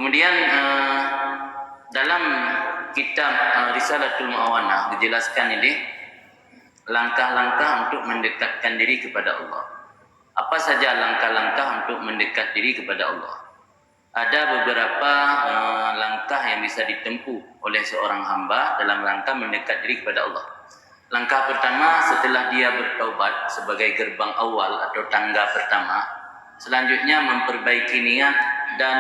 Kemudian dalam kitab Risalatul Mu'awanah dijelaskan ini langkah-langkah untuk mendekatkan diri kepada Allah. Apa saja langkah-langkah untuk mendekat diri kepada Allah? Ada beberapa langkah yang bisa ditempuh oleh seorang hamba dalam rangka mendekat diri kepada Allah. Langkah pertama, setelah dia bertaubat sebagai gerbang awal atau tangga pertama, selanjutnya memperbaiki niat dan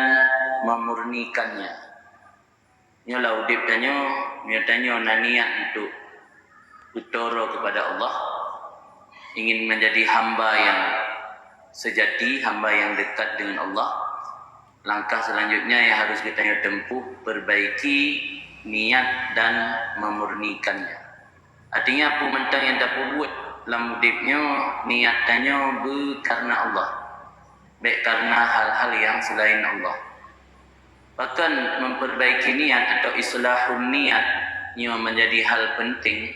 memurnikannya. Nyolah udip tanya niat untuk utara kepada Allah, ingin menjadi hamba yang sejati, hamba yang dekat dengan Allah. Langkah selanjutnya yang harus kita tempuh, perbaiki niat dan memurnikannya. Artinya apa mentang yang dapat buat dalam hidupnya, niatannya karena Allah, baik karena hal-hal yang selain Allah. Bahkan memperbaiki niat atau islahun niatnya menjadi hal penting,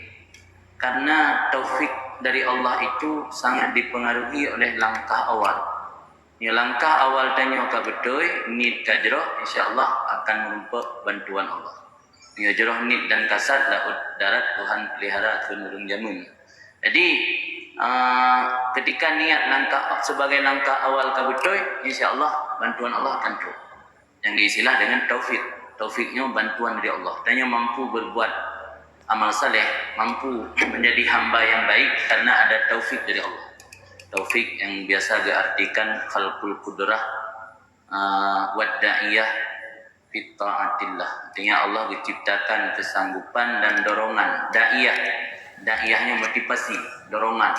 karena taufik dari Allah itu sangat dipengaruhi oleh langkah awal. Ya, langkah awal tanya ka betul, nit kajroh, insya-Allah akan merumpuk bantuan Allah. Ya, jroh nit dan kasat laut darat Tuhan pelihara kenurung jamun. Jadi ketika niat langkah sebagai langkah awal ka betul, insya-Allah bantuan Allah akan turun. Yang diistilah dengan taufik. Taufiknya bantuan dari Allah. Tanya mampu berbuat amal saleh, mampu menjadi hamba yang baik karena ada taufik dari Allah. Taufik yang biasa diartikan khalqul qudrah wa da'iyah fit ta'atillah. Artinya Allah menciptakan kesanggupan dan dorongan. Da'iyahnya motivasi, dorongan.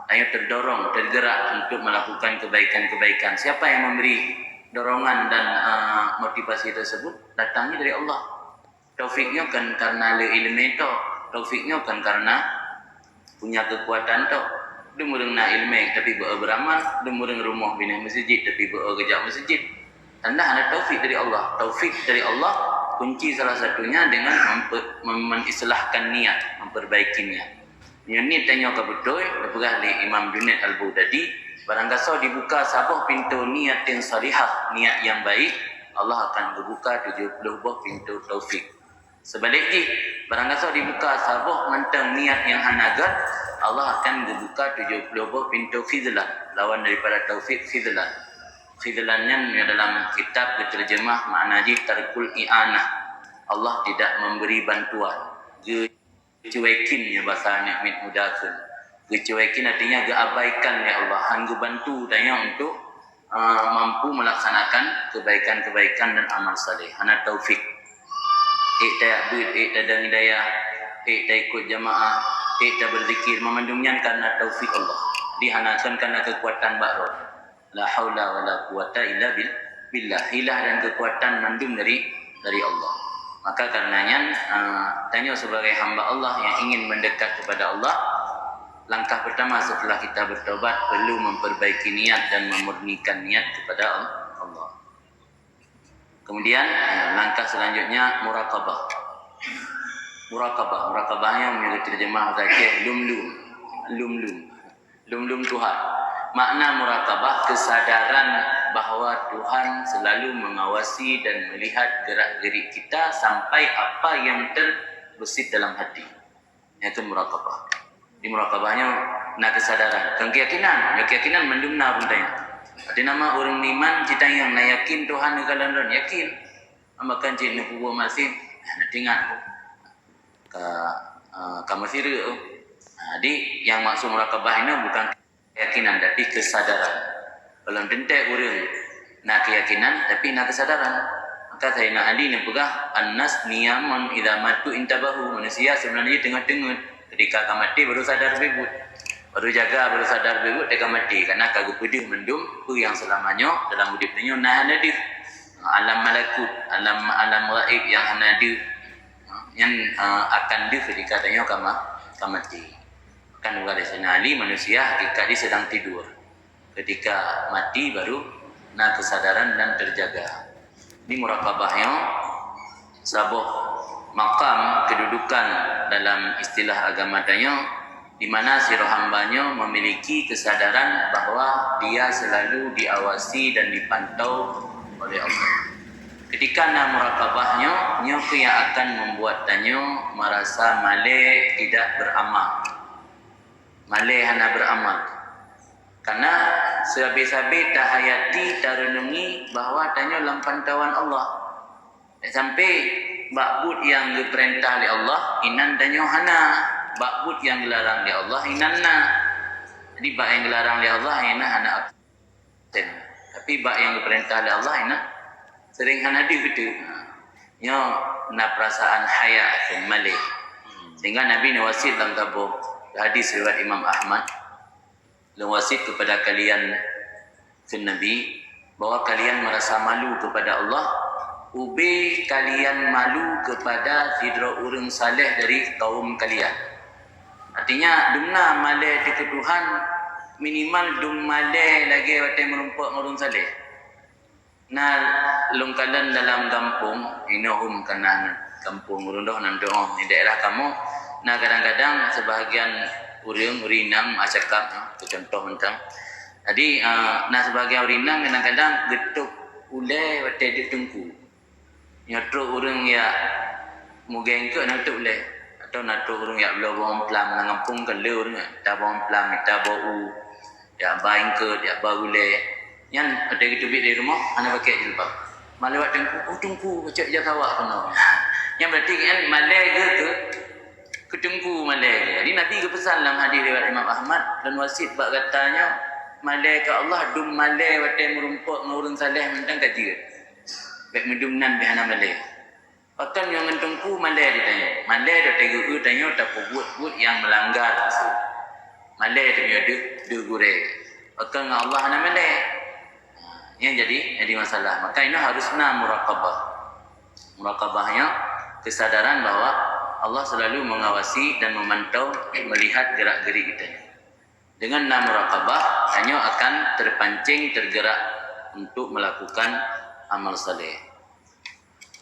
Ayo terdorong, tergerak untuk melakukan kebaikan-kebaikan. Siapa yang memberi dorongan dan motivasi tersebut? Datangnya dari Allah. Taufiknya kan karena ilmu itu, taufiknya kan karena punya kekuatan itu. Demureng na ilmu tapi beramal, demureng rumah bina masjid tapi kerja masjid. Tanda ada taufik dari Allah. Taufik dari Allah kunci salah satunya dengan mengislahkan niat, memperbaiki niat. Ini tanya ke betul, berpegang di Imam Junaid Al-Baghdadi, barang kasa dibuka sabah pintu niat yang salihah, niat yang baik, Allah akan membuka 70 buah pintu taufik. Sebaliknya, barang kasa dibuka sabah mantang niat yang hanagat, Allah akan membuka 70 buah pintu khidlan, lawan daripada taufik khidlan. Khidlannya dalam kitab diterjemah makna ji tarkul i'anah. Allah tidak memberi bantuan. Gecuekin ya bahasa nikmat mudakun. Gecuekin artinya geabaikan ya Allah. Hanggu bantu daya untuk mampu melaksanakan kebaikan-kebaikan dan amal saleh. Hana taufik. Tak duit, tak ada hidayah, tak ikut jamaah, tak berzikir, memandungnya karena taufik Allah. Dihanakan karena kekuatan bakrul. La haula wa la quwata illa billah. Hilah dan kekuatan mandum dari Allah. Maka karenanya tanya sebagai hamba Allah yang ingin mendekat kepada Allah, langkah pertama setelah kita bertobat perlu memperbaiki niat dan memurnikan niat kepada Allah. Kemudian langkah selanjutnya muraqabah. Muraqabahnya menurut terjemah zakir lumlum Tuhan. Makna muraqabah kesadaran bahawa Tuhan selalu mengawasi dan melihat gerak-gerik kita sampai apa yang terbesit dalam hati. Itu muraqabah. Di muraqabahnya nak kesadaran, keyakinan mendumna bundanya. Ada nama orang iman kita yang nak yakin Tuhan kalau yakin, amakan cik nak buat masih nak tinggal ke Mesir. Jadi yang maksud muraqabah ini bukan keyakinan tapi kesadaran. Kalau tentek orang nak keyakinan tapi nak kesadaran. Maka saya nak Ali yang pegah annas niyaman idza matu intabahu. Manusia sebenarnya tengah-tengah ketika akan mati baru sadar bebut. Baru jaga baru sadar bebut dekat mati karena kagum pedih mendum tu yang selamanya dalam hidup dunia nah hadir. Alam malakut, alam gaib yang hadir yang akan ketika tanya mati. Kan juga di sana Ali manusia hakikat dia sedang tidur. Ketika mati baru nak kesadaran dan terjaga. Ini muraqabahnya sebuah makam kedudukan dalam istilah agama tanya di mana si roh hambanya memiliki kesadaran bahawa dia selalu diawasi dan dipantau oleh Allah. Ketika na murakabahnya, nyo yang akan membuat tanyo merasa malih tidak beramal. Malih hana beramal. Karena sehabis-habis dah hayati, dah renungi bahawa tanyo dalam pantauan Allah. Sampai bakbut yang diperintah oleh Allah, inan tanyo hana. Bakbut yang dilarang oleh Allah, inan na. Jadi bak yang dilarang oleh Allah, inan hana absen. Tapi bak yang diperintah oleh Allah, inan sering hana di betul. Nyo na perasaan haya atau malih. Sehingga Nabi wasit dalam tabuk hadis riwayat Imam Ahmad, wasit kepada kalian ke Nabi bahawa kalian merasa malu kepada Allah, ubi kalian malu kepada tidak orang saleh dari kaum kalian. Artinya dumna malih ke Tuhan, minimal dum malih lagi waktu merumpak orang saleh. Nah, lungkalan dalam kampung, inohum kanan kampung rundoh nan doh di daerah kamu. Nah, kadang-kadang sebahagian urinang cakap, contoh mentang. Jadi, nah sebahagian urinang kadang-kadang getuk ulai waktu di tengku. Nyatro urang ya mugeng ke nak getuk ulai. Atau natro urang ya belah bawang pelam nang kampung ke le urang, ta bawang pelam, ta bau, ya baing ke, ya bau ulai. Yang ada gitu di rumah, anda pakai jilbab. Malah waktu tungku baca je kawak kena. Yang berarti kan malai ke tungku malai. Jadi Nabi ke pesan dalam hadis riwayat Imam Ahmad dan wasit bab katanya malai ke Allah dum malai waktu merumpak ngurun saleh mentang kaji. Baik medumnan bihana malai. Akan yang tungku malai ditanya. Malai dah tegu tanya tak buat yang melanggar rasul. Malai tu dia de gure. Akan Allah hana malai. Yang jadi masalah. Maka ini harusnya murakabah. Murakabahnya kesadaran bahawa Allah selalu mengawasi dan memantau, melihat gerak-gerik kita. Dengan murakabah, hanya akan terpancing, tergerak untuk melakukan amal saleh.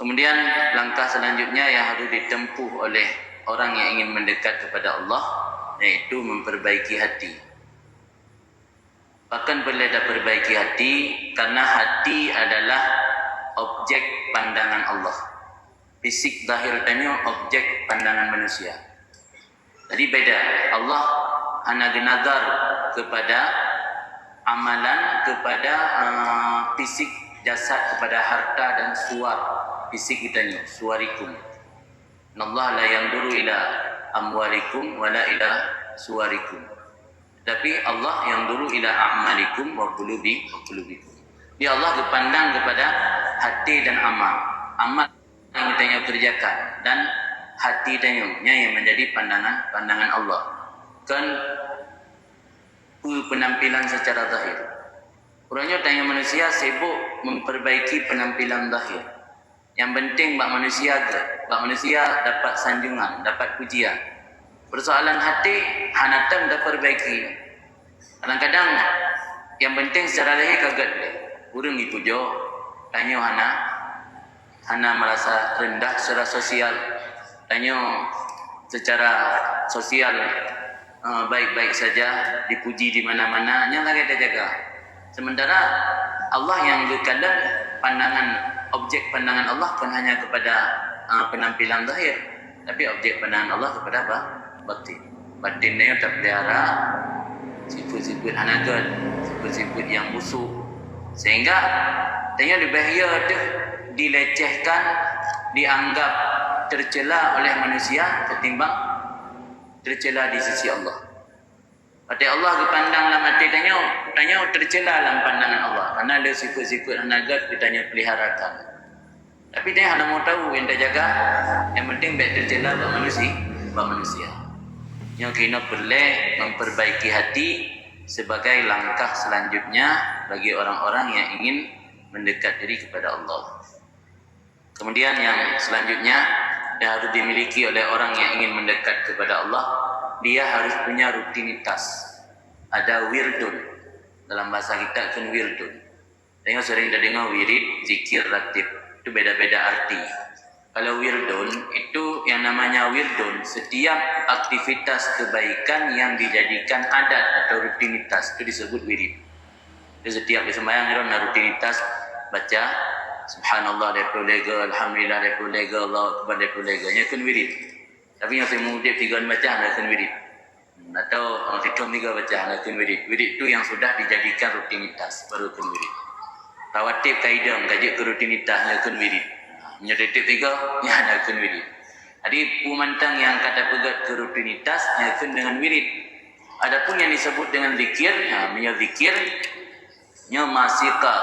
Kemudian langkah selanjutnya yang harus ditempuh oleh orang yang ingin mendekat kepada Allah, yaitu memperbaiki hati. Bahkan boleh dah perbaiki hati, karena hati adalah objek pandangan Allah. Fisik zahir tanya objek pandangan manusia. Jadi beda. Allah hanya genazar kepada amalan, kepada fisik jasad, kepada harta dan suar fisik kita ni, suarikum. Allah la yanzuru ila amwalikum wala ila suarikum. Tapi Allah yang dulu ila a'malikum wa qulubikum. Dia Allah dipandang kepada hati dan amal. Amal yang kita kerjakan dan hati tanya yang menjadi pandangan Allah. Kan penampilan secara zahir. Orangnya tanya manusia sibuk memperbaiki penampilan zahir. Yang penting bak manusia dapat sanjungan, dapat pujian. Persoalan hati hanatam dah perbaiki. Kadang-kadang yang penting secara lahir kaget. Urang dipuja, tanya hana merasa rendah secara sosial. Tanya secara sosial baik-baik saja, dipuji di mana-mana, yang lagi kita jaga. Sementara Allah yang berkalam objek pandangan Allah bukan hanya kepada penampilan zahir, tapi objek pandangan Allah kepada apa? Batin. Batinnya terpelihara sifat-sifat hanagat, sifat-sifat yang busuk, sehingga tanya lebih bahaya tu dilecehkan, dianggap tercela oleh manusia ketimbang tercela di sisi Allah. Hati Allah dipandang dalam hati tanya tercela dalam pandangan Allah, karena ada sifat-sifat hanagat ditanya peliharakan. Tapi dia hanya mau tahu yang dia jaga, yang penting baik tercela buat manusia. Yang kena perlu memperbaiki hati sebagai langkah selanjutnya bagi orang-orang yang ingin mendekat diri kepada Allah. Kemudian yang selanjutnya yang harus dimiliki oleh orang yang ingin mendekat kepada Allah, dia harus punya rutinitas. Ada wirdun. Dalam bahasa kita kan wirdun. Tengok sering dah dengar wirid, zikir, ratib. Itu beda-beda arti. Kalau wirdun, itu yang namanya wirdun, setiap aktivitas kebaikan yang dijadikan adat atau rutinitas, itu disebut wirid. Jadi setiap disembahyang ada rutinitas baca Subhanallah dia perlu lega, Alhamdulillah dia perlu lega, Allah Akbar dia perlu lega. Nya kun wirid. Tapi yang saya mudip 3 baca dah kun wirid. Atau fitum 3 baca dah kun wirid. Wirid tu yang sudah dijadikan rutinitas baru kun wirid. Rawatib kaidah gaji ke rutinitas nya kun wirid. Nya retib 3 nya ada kun wirid. Jadi pemantang yang kata pegat ke rutinitas nya kun dengan wirid. Adapun yang disebut dengan zikir, nya zikir nya masika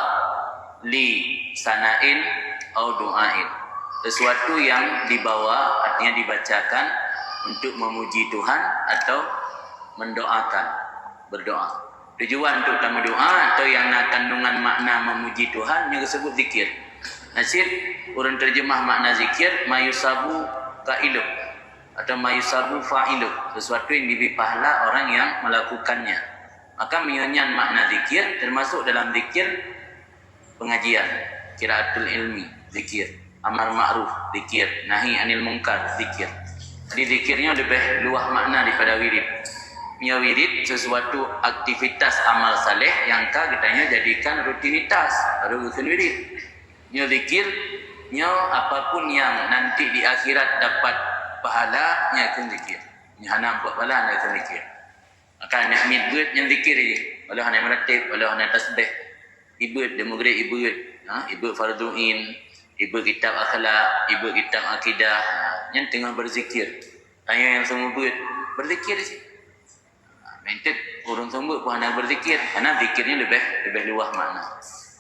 li sanain atau doain, sesuatu yang dibawa artinya dibacakan untuk memuji Tuhan atau mendoakan, berdoa. Tujuan untuk utama doa atau yang kandungan makna memuji Tuhan yang disebut zikir. Nasib orang terjemah makna zikir mayusabu kailu atau mayusabu fa'ilu, sesuatu yang diberi pahala orang yang melakukannya. Maka menyanyian makna zikir termasuk dalam zikir pengajian, qiraatul ilmi, zikir, amar ma'ruf, zikir, nahi anil munkar, zikir. Jadi zikirnya lebih luas makna daripada wirid. Nya wirid sesuatu aktivitas amal saleh yang katanya jadikan rutinitas, baru bukan wirid. Nya zikir, nya apapun yang nanti di akhirat dapat pahala, nya akan zikir. Nya nampak pahala, nya akan zikir. Maka nak midbud yang zikir je. Walau nak meratib, walau nak tasbih. Ibud demokrat ibud, ibud farduin, ibud kitab akhlak, ibud kitab akidah, yang tengah berzikir. Tanya yang semua bud berzikir je. Mentet orang semua pun hendak berzikir, karena zikirnya lebih luas makna.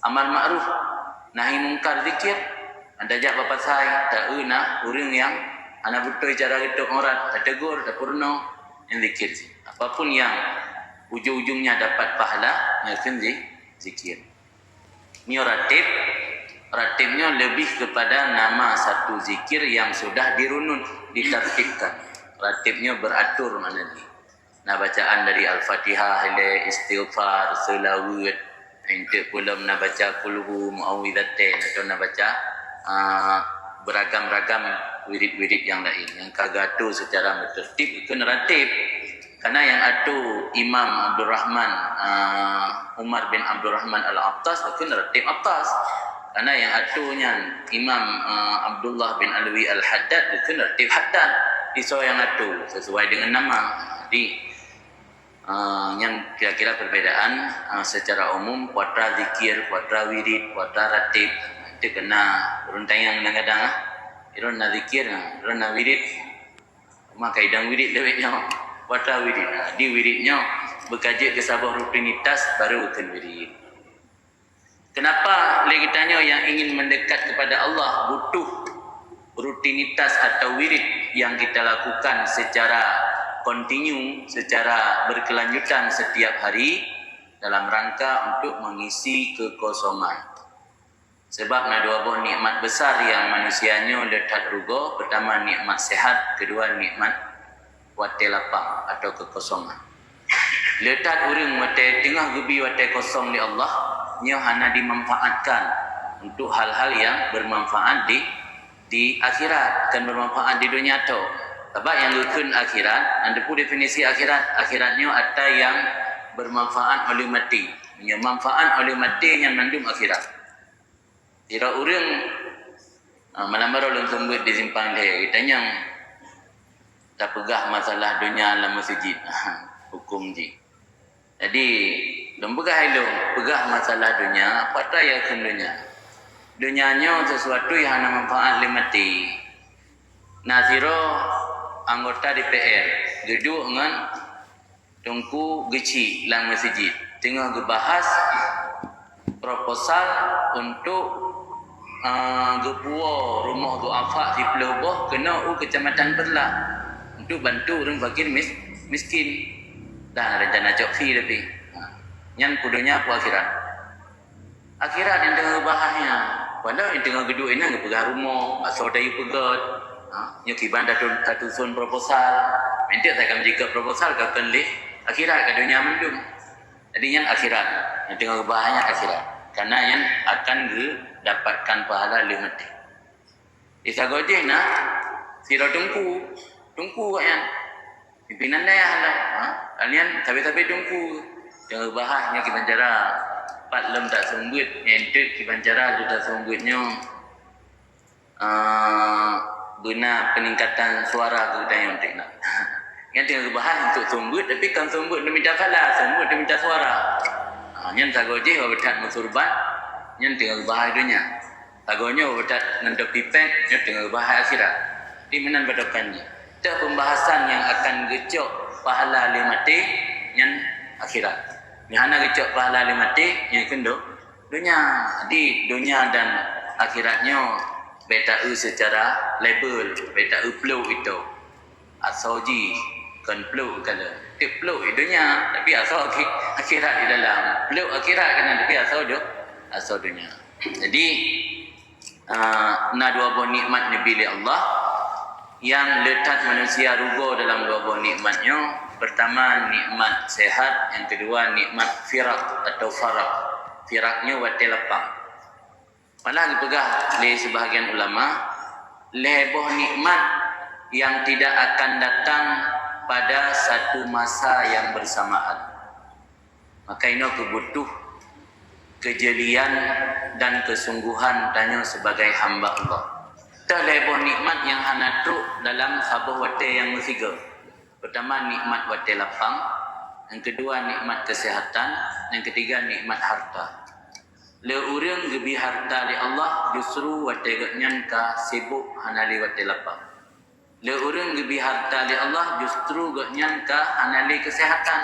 Amal ma'ruf, nahi mungkar zikir. Anda ajak bapak saya, tak nak orang yang anak betul cara hidup orang, tak tegur, tak purno, yang zikir je. Apapun yang ujung-ujungnya dapat pahala, yang zikir. Ini ratib. Ratibnya lebih kepada nama satu zikir yang sudah dirunut, ditertibkan. Ratibnya beratur mana ni. Nah bacaan dari Al-Fatihah, istighfar, selawat, ente pula nak baca kulhu, muawwidzatain atau nak baca beragam-ragam wirid-wirid yang lain. Yang kagatu secara tertib itu ratib. Karena yang atu Imam Abdul Rahman Umar bin Abdul Rahman Al-Attas itu ratib Attas. Karena yang atunya Imam Abdullah bin Alwi Al-Haddad itu ratib Haddad. Iso yang atu sesuai dengan nama. Jadi yang kira-kira perbedaan secara umum kuatra zikir, kuatra wirid, kuatra ratib itu kena runtang yang kadang-kadang irun na zikir, irun na wirid. Maka idang wirid lebihnya kuatra wirid. Di wiridnya berkaji ke sebuah rutinitas baru bukan wirid. Kenapa lagi tanya yang ingin mendekat kepada Allah butuh rutinitas atau wirid yang kita lakukan secara kontinu, secara berkelanjutan setiap hari dalam rangka untuk mengisi kekosongan. Sebab ada dua buah nikmat besar yang manusianya letak rugo. Pertama nikmat sehat, kedua nikmat wate lapang atau kekosongan. Letak orang wate tengah gebi wate kosong di Allah, nya hanya dimanfaatkan untuk hal-hal yang bermanfaat di akhirat, kan bermanfaat di dunia tu. Sebab yang rukun akhirat, anda pun definisi akhirat, akhiratnya ada yang bermanfaat oleh mati. Yang manfaat oleh mati yang mendung akhirat. Kira orang malam baru orang sembut di simpang dia, kitanya tak pegah masalah dunia dalam masjid, hukum je. Jadi, belum pegah masalah dunia, apa ya kan dunia. Dunianya sesuatu yang hanya manfaat oleh mati. Naziro anggota DPR duduk dengan tungku geci dalam masjid tengah gebahas proposal untuk gepuo rumah duafa di Pelobah kena kecamatan Berlah untuk bantu orang fakir miskin dah rencana cok fee lebih yang kudunya aku akhirat yang tengah bahasnya padahal yang tengah geduk ini nggak pegang rumah asal dayu pegat nyokiban datusun proposal nanti saya akan jika proposal akan leh akhirat kadunya mendung jadi yang akhirat yang tengah bahasnya akhirat karena yang akan dapatkan pahala lebih mati isa gojeh nak sira tungku kan pimpinan daya lah kalian tapi tungku tengah bahasnya kita cara pat lem tak sembut entet ki bancara tu tak sembutnya guna peningkatan suara ke tanya untuk nak. Yang tengah bahas untuk sembut tapi kan sembut demi dafalah, sembut demi suara. Yang tagoje wabatat musurban, yang tengah bahas dunia. Tagonya wabatat ngendok pipet, yang tengah bahas akhirat. Di mana berdepannya. Itu pembahasan yang akan gecok pahala limati yang akhirat. Yang hana gecok pahala limati yang kenduk dunia. Di dunia dan akhiratnya beta secara label, beta flow itu. Asoji kan flow kala. Dia flow dunia tapi asal akhirat di dalam. Flow akhirat kan tapi asal dunia. Jadi na dua buah nikmat Nabi Allah yang letak manusia rugo dalam dua buah nikmatnya. Pertama nikmat sehat, yang kedua nikmat firak atau farak. Firaknya wate lapang. Malah dipegah oleh sebahagian ulama, leboh nikmat yang tidak akan datang pada satu masa yang bersamaan. Maka ini aku butuh kejelian dan kesungguhan tanya sebagai hamba Allah. Tak leboh nikmat yang hana tu dalam sabuh wate yang ketiga. Pertama nikmat wate lapang, yang kedua nikmat kesehatan, yang ketiga nikmat harta. Le urang gebi harta li Allah justru wate gnyan ka sibuk hanali wate lapang. Le urang gebi harta li Allah justru gnyan ka hanali kesehatan.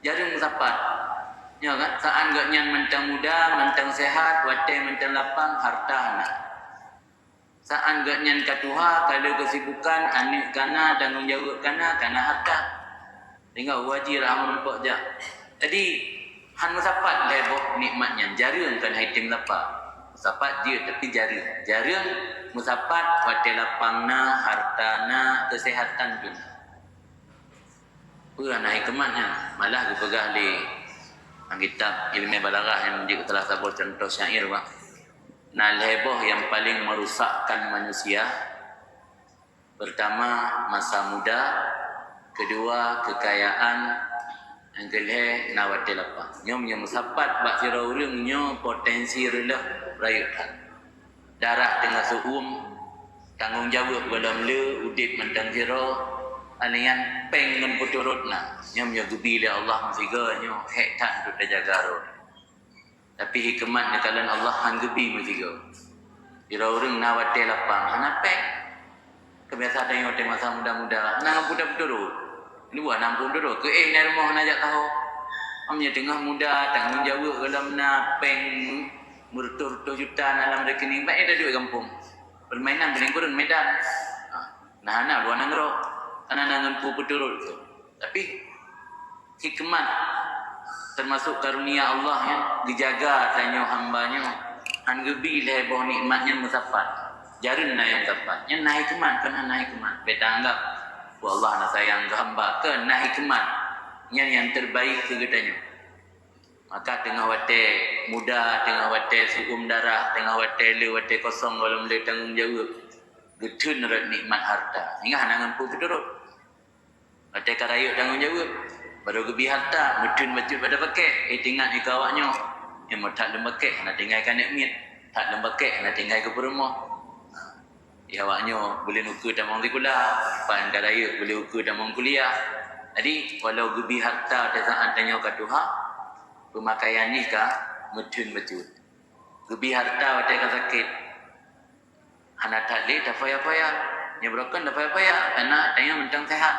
Jarang sapat. Ya kan? Saan gnyan mentang muda, mentang sehat, wate mentang lapang, harta hana. Saan gnyan ka tuha, kalau kesibukan anik kana tanggung jawab kana harta. Tinggal wajib amun pok ja. Jadi han musapat lebok nikmatnya jarang kan haitim lapar. Musapat dia tapi jarang musapat wate lapangna, hartana, kesehatan pun. Pura naik kematnya malah gepegah di kitab ilmu balaghah yang juga telah sabur contoh syair Pak. Nah, leboh yang paling merusakkan manusia pertama masa muda, kedua kekayaan, yang kelih nawate lapang. Nyom musapat bak sira urang nyo potensi rendah rayutan. Darah tengah suum, tanggung jawab dalam le udip mentang sira alian peng ngan puturutna. Nyom gebi le Allah masiga nyo hek tak duk jaga ro. Tapi hikmat nekalan Allah han gebi masiga. Sira urang nawate lapang hana peng. Kebiasaan yang te masa muda-muda nang budak puturut. Luar nampun dulu ke ni rumah nak tahu. Amnya tengah muda tanggung jawab dalam na peng bertur-tur juta dalam rekening baik ada duit kampung. Permainan paling kurang medan. Nah luar nangro karena nangan puturut tu. Tapi hikmat termasuk karunia Allah yang dijaga tanya hambanya han gebi leboh nikmatnya musafat. Jarun na yang tepat. Yang naik hikmat kan naik hikmat. Beta anggap Allah nak sayang ke hamba ke nah hikmat yang terbaik ke gedanya. Maka tengah wate muda, tengah wate suum darah, tengah wate le wate kosong walau le tanggung jawab getun rat nikmat harta. Hingga hanangan pu pedurut. Wate karayuk tanggung jawab baru gebi harta mudun baju pada pakai tinggal di kawaknya yang tak lembakek nak tinggalkan nikmat tak lembakek nak tinggal ke rumah. Awaknya boleh ukur dan mau kuliah, pan kadaya boleh ukur dan mau kuliah. Jadi walau gebi harta saat tanya ke Tuhan, pemakaian ni kah mudun betul. Gebi harta watai ka sakit. Hana tak le tak payah-payah. Nya broken tak payah-payah karena tanya mentang sehat.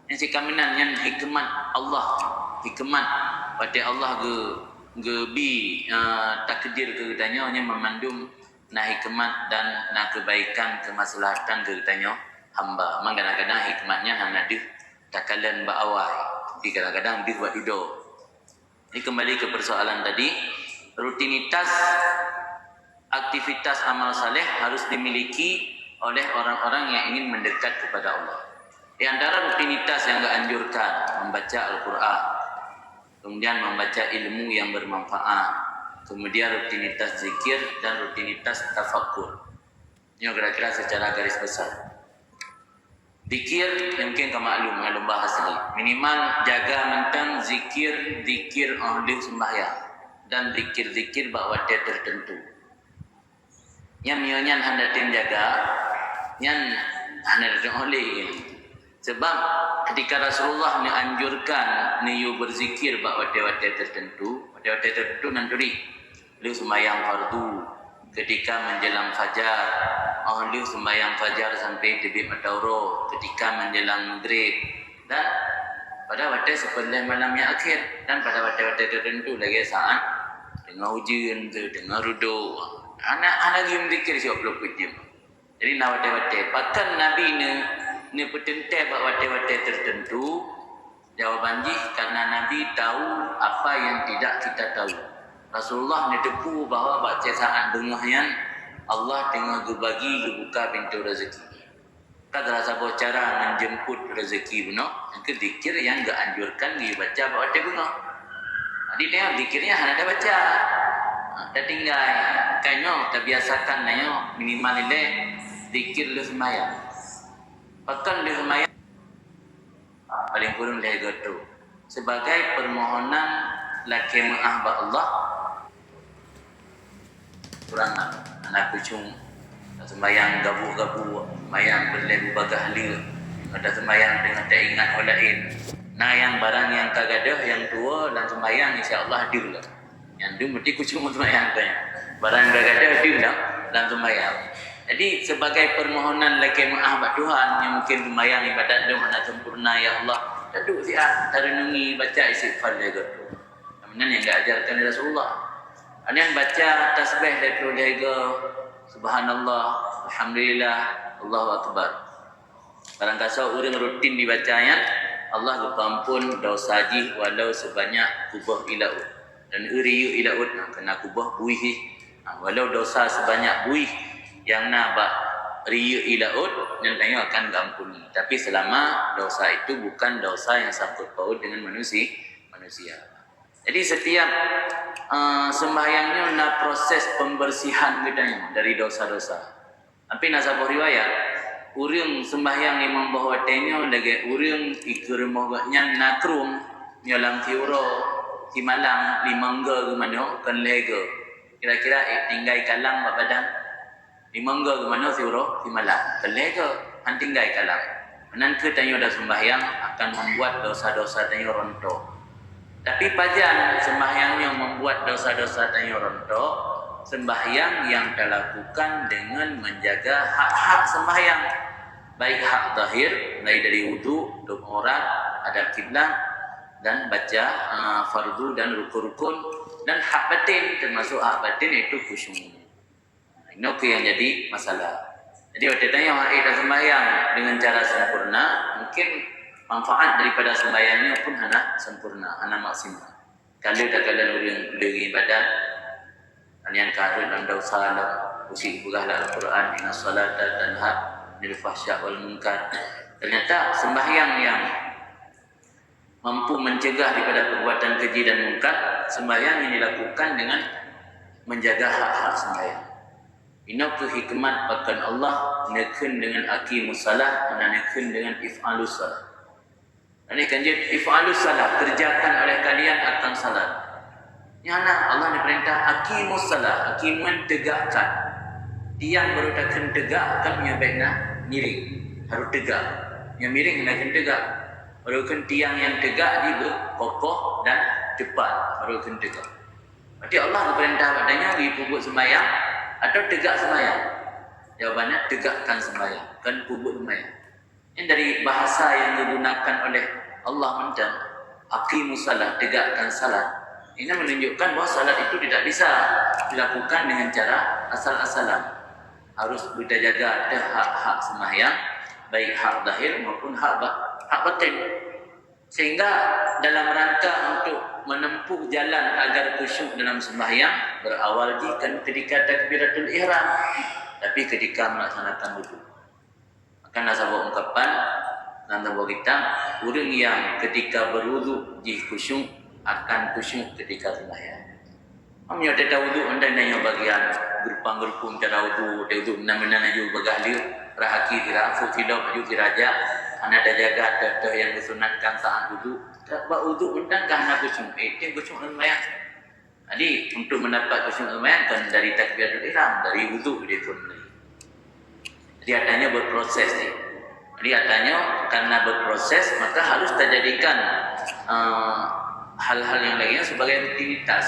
Yang sikaminan yang hikmat Allah, hikmat watai Allah gebi takdir ke tanya nya memandum nah hikmat dan nah kebaikan kemaslahatan keritanya hamba. Memang kadang-kadang hikmatnya hanya di takalan ba'awai. Jadi kadang-kadang di buat duduk. Ini kembali ke persoalan tadi. Rutinitas aktivitas amal saleh harus dimiliki oleh orang-orang yang ingin mendekat kepada Allah. Di antara rutinitas yang dianjurkan membaca Al-Quran, kemudian membaca ilmu yang bermanfaat, kemudian rutinitas zikir dan rutinitas tafakkur. Ini kira-kira secara garis besar. Zikir mungkin kamu maklum bahas ni. Minimal jaga mentang zikir ahli sembahyang. dan zikir-zikir bak wate tertentu. Yang mionyan hendatin jaga, yang hendatin oleh. Sebab ketika Rasulullah ni anjurkan niu berzikir bak wate-wate tertentu nanti lu sembahyang fardu ketika menjelang fajar, lu sembahyang fajar sampai terbit matahari, ketika menjelang maghrib, dan pada waktu sebelah malam yang akhir, dan pada waktu-waktu tertentu lagi saat tengah hujan tu, tengah ruduk, anak lagi berzikir siap 20 jam. Jadi nak waktu-waktu bahkan Nabi ni pertentai buat waktu-waktu tertentu. Jawaban ji karena Nabi tahu apa yang tidak kita tahu. Rasulullah ni tepu bahawa baca saat dengah yang Allah tengah berbagi buka pintu rezeki. Kata rasa cara menjemput rezeki benar, itu zikir yang enggak anjurkan dibaca waktu bunga. Jadi dia zikirnya hanya ada baca. Dah tinggal kayaknya terbiasakan nanya minimal ile zikir lu sembahyang. Bahkan lu sembahyang paling kurang dia gitu sebagai permohonan laki maaf ba Allah kurang anak kucing sembahyang gabu-gabu sembahyang berlebu bagahli ada sembahyang dengan tak ingat orang lain nah yang barang yang kagadah yang tua dan sembahyang insya-Allah hadir lah yang tu mesti kucing sembahyang tanya barang kagadah hadir lah dan sembahyang. Jadi sebagai permohonan laki maaf buat Tuhan yang mungkin sembahyang ibadat dia nak sempurna ya Allah. Duduk siap renungi baca istighfar dia gitu. Kemudian yang diajarkan oleh Rasulullah. Ada yang baca tasbih dari lega subhanallah, alhamdulillah, Allahu akbar. Barang kasa orang rutin dibacanya Allah ampun dosa ji walau sebanyak kubah ilaut. Dan uriyu ilaut kena kubah buih. Walau dosa sebanyak buih yang nabak riya ilaut dan tanya akan gampuni. Tapi selama dosa itu bukan dosa yang sangkut paut dengan manusia. Jadi setiap sembahyangnya na proses pembersihan kita dari dosa-dosa. Tapi nasabah riwayat, urang sembahyang imam bahawa tanya lagi urang ikut mohgatnya nakrum nyalang tiuro timalang limangga gimana kan lega. Kira-kira tinggal kalang badan di mangga ke mana siuro di malam kelega hantinggai kalam menangke tanyo dah sembahyang akan membuat dosa-dosa tanyo rontok tapi pajan sembahyangnya membuat dosa-dosa tanyo rontok sembahyang yang dilakukan dengan menjaga hak-hak sembahyang baik hak zahir mulai dari wudu, aurat, adab kiblat dan baca fardu dan rukun-rukun dan hak batin termasuk hak batin itu khusyuk. Ini yang jadi masalah. Jadi waktu tanya dah sembahyang dengan cara sempurna, mungkin manfaat daripada sembahyangnya pun hana sempurna, hana maksimal. Kalau tak kalian lagi ibadat, kalian karut dan dosa dalam usik bukalah Al-Quran inna salata tanha anil fahsya wal munkar. Ternyata sembahyang yang mampu mencegah daripada perbuatan keji dan munkar, sembahyang yang dilakukan dengan menjaga hak-hak sembahyang. Ini hikmat bahkan Allah nekun dengan aqimus salah dan nekun dengan if'alus salah. Ini kan jadi if'alus salah kerjakan oleh kalian akan salat. Yang Allah diperintah aqimus salah, aqiman tegakkan. Tiang baru takkan tegakkan yang baiknya miring harus tegak. Yang miring nak tegak. Baru kan tiang yang tegak dia kokoh dan cepat baru kan tegak. Berarti Allah diperintah padanya di pupuk sembahyang atau tegak sembahyang? Jawabannya tegakkan sembahyang, kan kubur sembahyang. Ini dari bahasa yang digunakan oleh Allah mendan aqimus salat, tegakkan salat. Ini menunjukkan bahawa salat itu tidak bisa dilakukan dengan cara asal-asalan. Harus kita jaga ada hak-hak sembahyang, baik hak zahir maupun hak batin. Sehingga dalam rangka untuk menempuh jalan agar khusyuk dalam sembahyang berawal ketika takbiratul ihram, tapi ketika melaksanakan wudu. Maka nasabah ungkapan nasabah kita orang yang ketika berwudu di khusyuk akan khusyuk ketika sembahyang. Amnya ada wudu anda nanya bagian gerupang-gerupung cara wudu, wudu menang-menang aju bagahli rahaki dirafu tidak aju diraja. Anda ada jaga ada yang disunatkan saat wudu. Tak buat wudu undang kan nak kucing. Itu kucing sembahyang. Jadi untuk mendapat khusyuk sembahyang kan dari takbiratul ihram, dari wudhu dia pun. Jadi adanya berproses ni. Jadi adanya karena berproses maka harus terjadikan hal-hal yang lainnya sebagai rutinitas.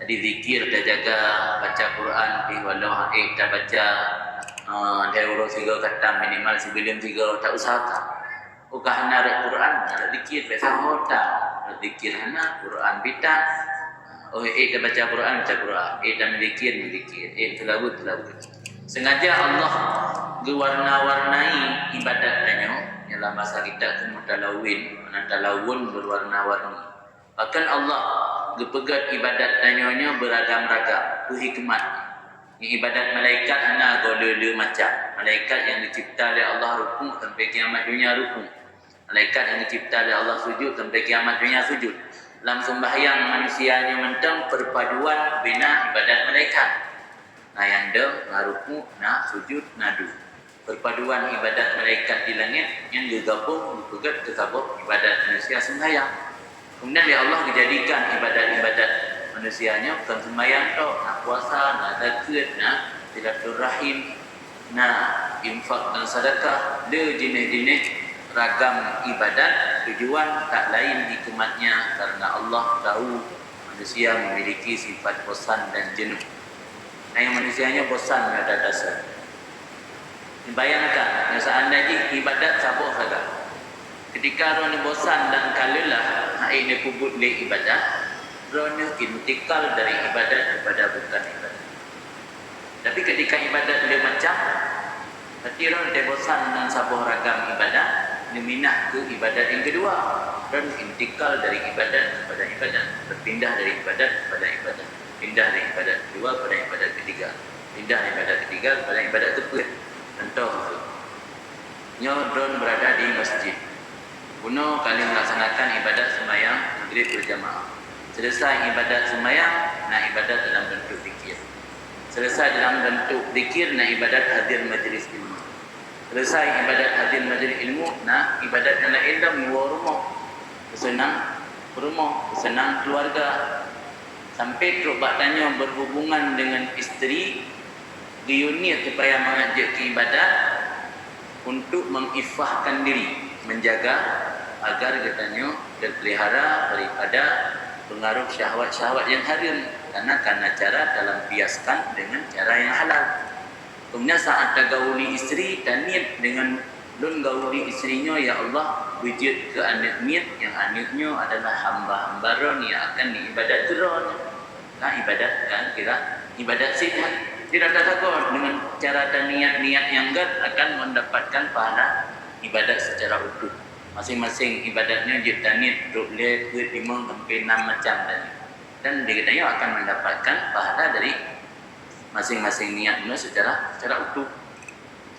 Jadi zikir dah jaga, baca Quran walau dah baca dari urut 3 kata minimal sebelum 3 tak usah tak. Ukah hana Quran, ada zikir biasa hoda, zikir hana Quran bidang. Oh, dah baca Quran, baca Quran. Dah menzikir. Tilawat. Sengaja Allah gewarna-warnai ibadatnya dalam bahasa kita itu mutalawun berwarna-warni. Bahkan Allah gepegat ibadatnya beragam-ragam. Itu hikmat. Ibadat malaikat hana golele macam. Malaikat yang dicipta oleh Allah rukuk sampai kiamat dunia rukuk. Malaikat yang dicipta oleh Allah sujud sampai kiamat dunia sujud. Dalam sembahyang manusianya mentang perpaduan bina ibadat malaikat. Nah yang ngaruku, sujud, nadu. Perpaduan ibadat malaikat di langit yang digabung dipegat ke sabab ibadat manusia sembahyang. Kemudian ya Allah dijadikan ibadat-ibadat manusianya bukan sembahyang tok, nak puasa, nak zakat, nak silaturahim, nak infak dan sedekah, ada jenis-jenis ragam ibadat. Tujuan tak lain hikmatnya karena Allah tahu manusia memiliki sifat bosan dan jenuh. Nah yang manusianya bosan ada dasar. Bayangkan seandainya ibadat sabuk saja. Ketika rohnya bosan dan kalelah, ini kubut le ibadat, rohnya intikal dari ibadat kepada bukan ibadat. Tapi ketika ibadat le macam, berarti rohnya bosan dan sabuk ragam ibadat, diminah ke ibadat yang kedua dan intikal dari ibadat kepada ibadat, berpindah dari ibadat kepada ibadat, pindah dari ibadat kedua kepada ibadat ketiga, pindah dari ibadat ketiga kepada ibadat keempat. Contoh nyodron berada di masjid, guna kali melaksanakan ibadat sembahyang maghrib berjamaah. Selesai ibadat sembahyang, nak ibadat dalam bentuk zikir. Selesai dalam bentuk zikir, nak ibadat hadir majlis ilmu. Selesai ibadat hadir majlis ilmu, nak ibadat yang lain dah mewa rumah, bersenang rumah, bersenang keluarga. Sampai teruk baktanya berhubungan dengan isteri, diunit supaya mengajak ke ibadat untuk mengifahkan diri, menjaga agar katanya terpelihara daripada pengaruh syahwat-syahwat yang haram, karena cara dalam biaskan dengan cara yang halal. Kemudian saat gauli isteri dan niat dengan lun gauli isterinya, ya Allah wujud ke anak niat yang anaknya adalah hamba-hamba ron yang akan diibadat ron. Nah ibadat kan kira ibadat sihat. Tidak ada takut dengan cara dan niat-niat yang gad akan mendapatkan pahala ibadat secara utuh. Masing-masing ibadatnya jika niat untuk lihat 5 sampai 6 macam tadi. Dan dikatanya akan mendapatkan pahala dari masing-masing niatnya secara utuh.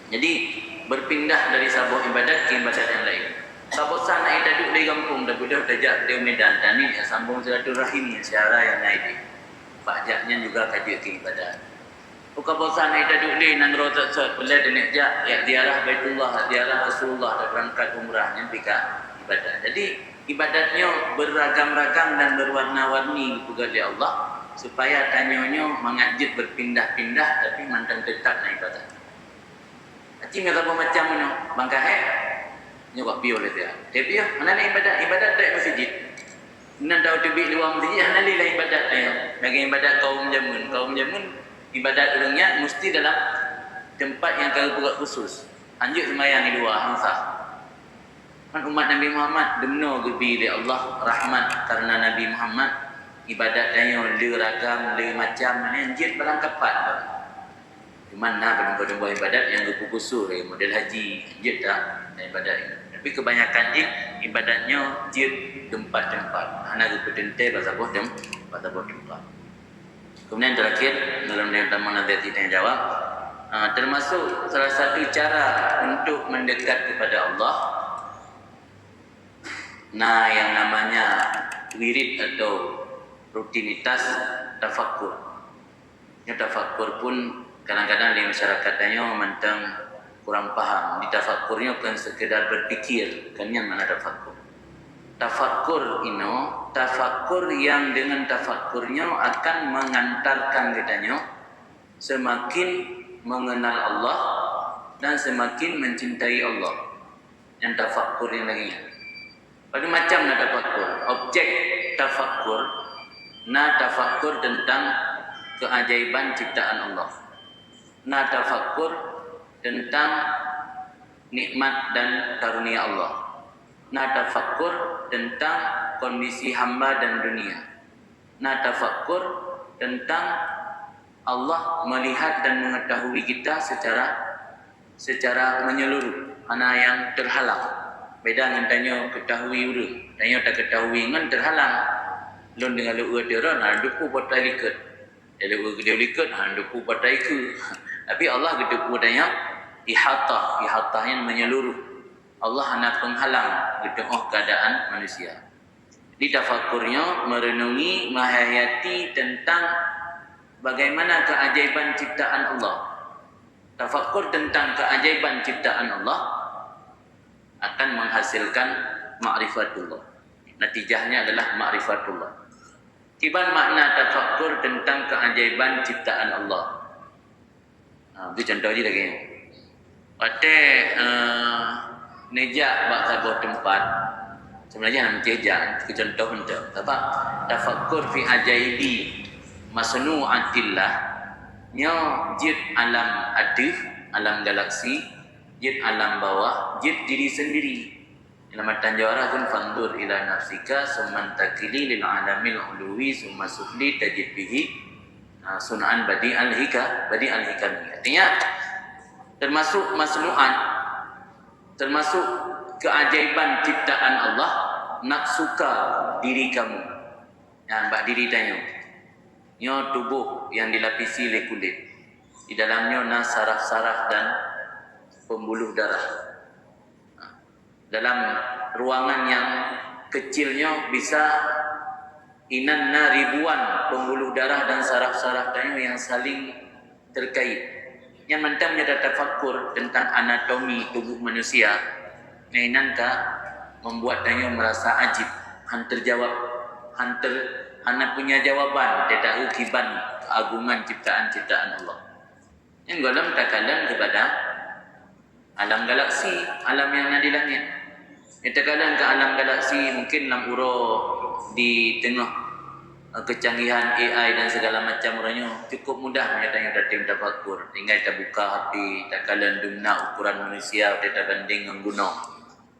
Jadi berpindah dari sebuah ibadat ke ibadat yang lain. Sabot sana ida duduk di kampung, dah budak dajak di medan, dan ini sambung silaturahim yang secara yang naik. Pajaknya juga kaji ke ibadat. Buka bosan ida duduk di nang rotat set, boleh denek jak, ya ziarah Baitullah, ziarah Rasulullah, dah berangkat umrahnya pika ibadat. Jadi ibadatnya beragam-ragam dan berwarna-warni juga di Allah, supaya tanyanya mengajit berpindah-pindah tapi mantan tetap na ibadat. Acing kata apa macam mana? Bangkahe nyok piol itu ya. Dia piol, mana ni ibadat dari masjid. Nan tahu tebik luar masjid, mana ni lah ibadat dia. Bagi ibadat kaum jamun ibadat orangnya mesti dalam tempat yang kalau khusus. Anjuk sembahyang di luar hangsa. Kan umat Nabi Muhammad demno gebi oleh Allah rahmat karena Nabi Muhammad ibadat dia ragam macam ni anjit berangkapan. Di mana kedua ibadat yang berkukusu model haji anjit dah ibadat ini. Tapi kebanyakan ibadatnya jid tempat-tempat. Hana gepedente bahasa boh tempat. Kemudian terakhir dalam tamu nanti kita jawab, termasuk salah satu cara untuk mendekat kepada Allah, nah yang namanya wirid atau rutinitas tafakkur. Ya, tafakkur pun kadang-kadang di masyarakatnya mentang kurang paham. Di tafakkurnya bukan sekedar berpikir, kan yang mana tafakkur. tafakkur tafakkur yang dengan tafakkurnya akan mengantarkan kitanya semakin mengenal Allah dan semakin mencintai Allah. Yang tafakkur yang lagi. Pada macam nak tafakkur, objek tafakkur, tafakkur tentang keajaiban ciptaan Allah. Tafakkur tentang nikmat dan karunia Allah. Tafakkur tentang kondisi hamba dan dunia. Tafakkur tentang Allah melihat dan mengetahui kita secara menyeluruh. Mana yang terhalang. Beda dengan tanya ketahui urang. Tanya tak ketahui ngan terhalang. Lon dengan lu dera na duku patai liket. Ele gede liket han duku patai ke. Tapi Allah gede ku tanya ihatah yang menyeluruh. Allah hanya penghalang di tengah keadaan manusia. Di tafakkurnya merenungi, menghayati tentang bagaimana keajaiban ciptaan Allah. Tafakkur tentang keajaiban ciptaan Allah akan menghasilkan ma'rifatullah. Natijahnya adalah ma'rifatullah. Kiban makna tafakkur tentang keajaiban ciptaan Allah. Itu contoh je lagi. Pada nejak bak sebuah tempat sebenarnya nak menjejak ke contoh untuk apa? Tafakkur fi ajaibi masnu'atillah nya jid alam adif, alam galaksi, jid alam bawah, jid diri sendiri. Dalam matan jawara kun fandur ila nafsika summan takili lil alamil uluwi summa sufli tajid bihi sun'an badi al-hikam. Artinya termasuk masnu'at, termasuk keajaiban ciptaan Allah, nak suka diri kamu. Mbak diri tanya. Nya tubuh yang dilapisi oleh kulit. Di dalamnya saraf-saraf dan pembuluh darah. Dalam ruangan yang kecilnya bisa inanna ribuan pembuluh darah dan saraf-saraf tanya yang saling terkait. Yang mentamnya ada tafakkur tentang anatomi tubuh manusia. Nainanka membuat tanya merasa ajib. Hantar jawab, anak punya jawaban. Dia tahu kiban keagungan ciptaan-ciptaan Allah. Yang dalam takalan kepada alam galaksi, alam yang ada di langit. Takalan ke alam galaksi mungkin lamuro di tengah kecanggihan AI dan segala macam orangnya cukup mudah menyatakan dating tafakkur. Tinggal kita buka HP, takalan dumna ukuran manusia kita banding dengan gunung.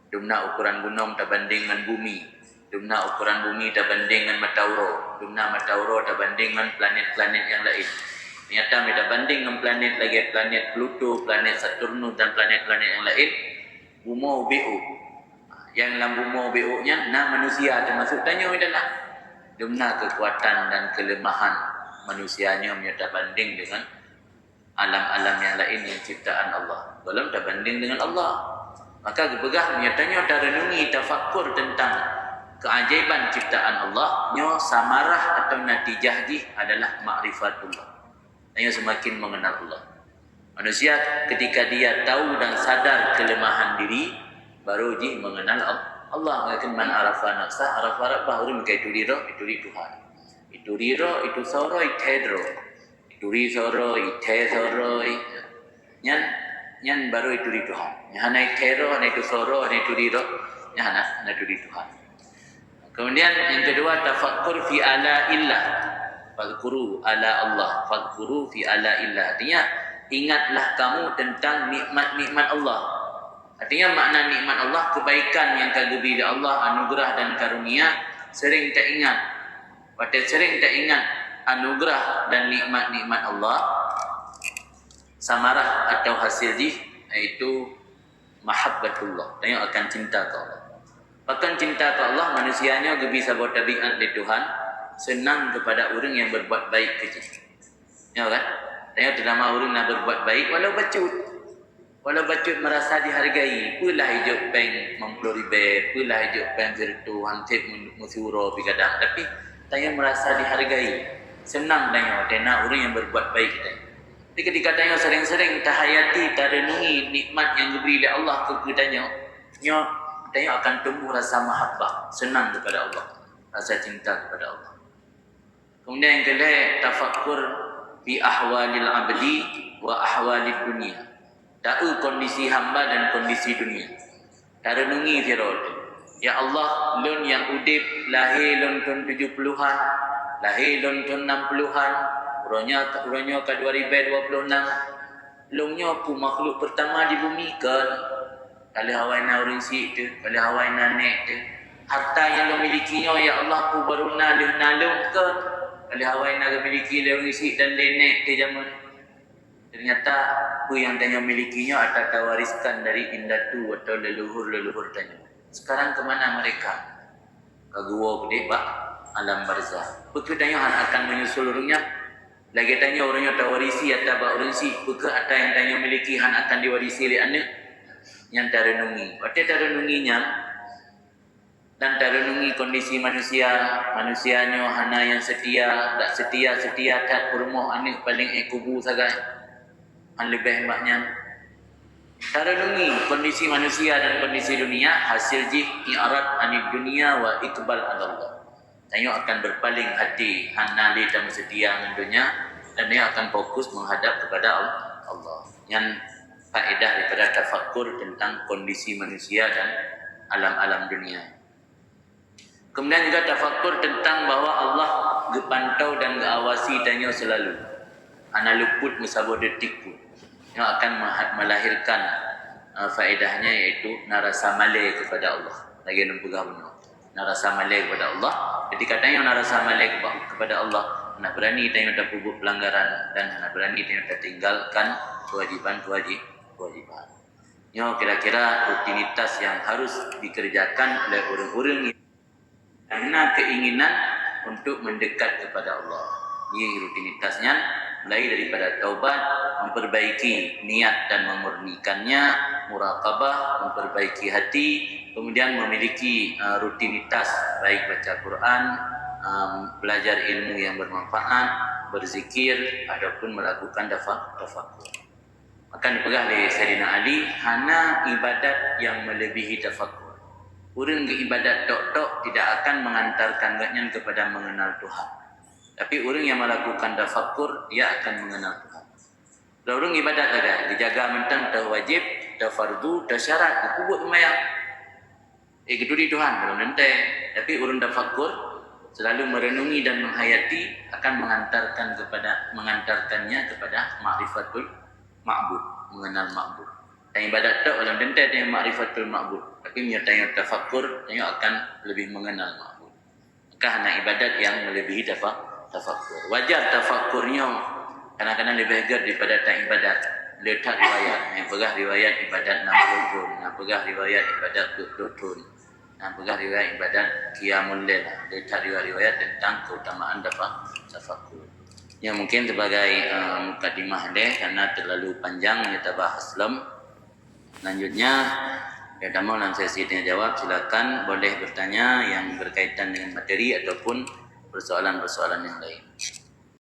Dumna ukuran gunung kita banding dengan bumi. Dumna ukuran bumi kita banding dengan Matauro. Dumna Matauro kita banding dengan planet-planet yang lain. Ternyata kita banding dengan planet lagi, planet Pluto, planet Saturnus dan planet-planet yang lain. Bumo BO. Yang dalam bumo BO-nya manusia termasuk tanya adalah dumna kekuatan dan kelemahan manusianya menyata banding dengan alam-alam yang lain yang ciptaan Allah. Belum tak banding dengan Allah. Maka kepegah menyatanya tak renungi tafakkur tentang keajaiban ciptaan Allah, nyo samarah atau natijah ji adalah ma'rifatullah. Nyo semakin mengenal Allah. Manusia ketika dia tahu dan sadar kelemahan diri, baru ji mengenal Allah. Akan man arafa nafsa, arafa rabbah, orang itu diro, itu di Tuhan. Itu diro, itu soro, itu hedro. Itu di soro, itu soro. Nyan baru itu di Tuhan. Nyan itu hedro, itu soro, itu diro. Nyan itu di Tuhan. Kemudian yang kedua tafakkur fi ala illah. Fadhkuru ala Allah, fadhkuru fi ala illah. Artinya ingatlah kamu tentang nikmat-nikmat Allah. Artinya makna nikmat Allah, kebaikan yang kagumi dari Allah, anugerah dan karunia, sering tak ingat. Pada sering tak ingat anugerah dan nikmat-nikmat Allah, samarah atau hasil di iaitu mahabbatullah. Tanya akan cinta ke Allah. Bahkan cinta ke Allah, manusianya bisa buat tabiat di Tuhan, senang kepada orang yang berbuat baik kecil. Ya kan? Tanya terutama orang yang berbuat baik, walau bacut merasa dihargai, pulah hidup bank memploribe, pulah hidup bank virtu, hansip musuro bigadang. Tapi tanya merasa dihargai, senang tanya orang yang berbuat baik kita. Tapi ketika tanya sering-sering tahayati, tarenungi nikmat yang diberi oleh Allah ke kitanya, tanya akan tumbuh rasa mahabbah, senang kepada Allah, rasa cinta kepada Allah. Kemudian yang kedua, tafakkur fi ahwalil abdi wa ahwalid dunia. Tahu kondisi hamba dan kondisi dunia. Tarenungi firod. Ya Allah, lun yang udip lahir lun tahun 70-an, lahir lun tahun 60-an, uronya ke 2026. Lungnya pu makhluk pertama di bumi kan. Kalau hawaina orang si tu, kalau hawaina nek tu. Harta yang lo milikinya ya Allah pu baru nalung kan. Kalau hawaina miliki orang si dan nek ke zaman. Ternyata pu yang tanya milikinya atau wariskan dari indatu atau leluhur tanya. Sekarang kemana mereka? Ke gua gede pak, alam barzah. Betul tanya akan menyusul orangnya. Lagi tanya orangnya tak warisi atau bak orang si. Bukan ada yang tanya miliki han akan diwarisi oleh anak. Yang tak renungi. Waktu tak renunginya. Dan tak renungi kondisi manusianya hana yang setia. Tak setia tak kurmoh anak paling ekubu sagai. Han lebih hebatnya. Tak renungi kondisi manusia dan kondisi dunia. Hasil jih i'rad anid dunia wa iqbal ala Allah. Tanya akan berpaling hati hanali dan setia dengan dunia dan dia akan fokus menghadap kepada Allah. Yang faedah daripada tafakkur tentang kondisi manusia dan alam-alam dunia. Kemudian juga tafakkur tentang bahwa Allah gepantau dan geawasi tanya selalu. Ana luput musabah detikku. Yang akan melahirkan faedahnya iaitu narasa malai kepada Allah. Lagi nempegah benar. Narasa malai kepada Allah. Jadi katanya narasa malai kepada Allah, nak berani tanya tak buat pelanggaran dan nak berani tanya tak tinggalkan kewajiban. Yo kira-kira rutinitas yang harus dikerjakan oleh orang-orang karena keinginan untuk mendekat kepada Allah. Ini rutinitasnya mulai daripada taubat, memperbaiki niat dan memurnikannya, muraqabah, memperbaiki hati, kemudian memiliki rutinitas baik baca Quran, belajar ilmu yang bermanfaat, berzikir ataupun melakukan tafakkur. Maka dipegang oleh Sayyidina Ali hana ibadat yang melebihi tafakkur. Orang ibadat tok tidak akan mengantarkannya kepada mengenal Tuhan. Tapi orang yang melakukan tafakkur dia akan mengenal Tuhan. Kalau orang ibadat ada dijaga mentang dah wajib, dah fardu, dah syarat, aku buat semayang. Itu di Tuhan belum nanti. Tapi orang tafakkur selalu merenungi dan menghayati akan mengantarkannya kepada ma'rifatul ma'bud, mengenal ma'bud. Dan ibadat tak dalam nanti ada ma'rifatul ma'bud. Tapi menyertai tafakkur dia akan lebih mengenal ma'bud. Maka hanya ibadat yang melebihi tafakkur. Wajar tafakkurnya kadang-kadang lebih agar daripada tak ibadat. Letak riwayat, yang pegah riwayat ibadat 60 tahun, yang pegah riwayat ibadat 20 tahun, yang pegah riwayat ibadat qiyamul lail. Letak riwayat tentang keutamaan tafakkur. Yang mungkin sebagai mukadimah deh karena terlalu panjang kita bahas lem. Selanjutnya kita mau dalam sesi tanya jawab, silakan boleh bertanya yang berkaitan dengan materi ataupun persoalan-persoalan yang lain.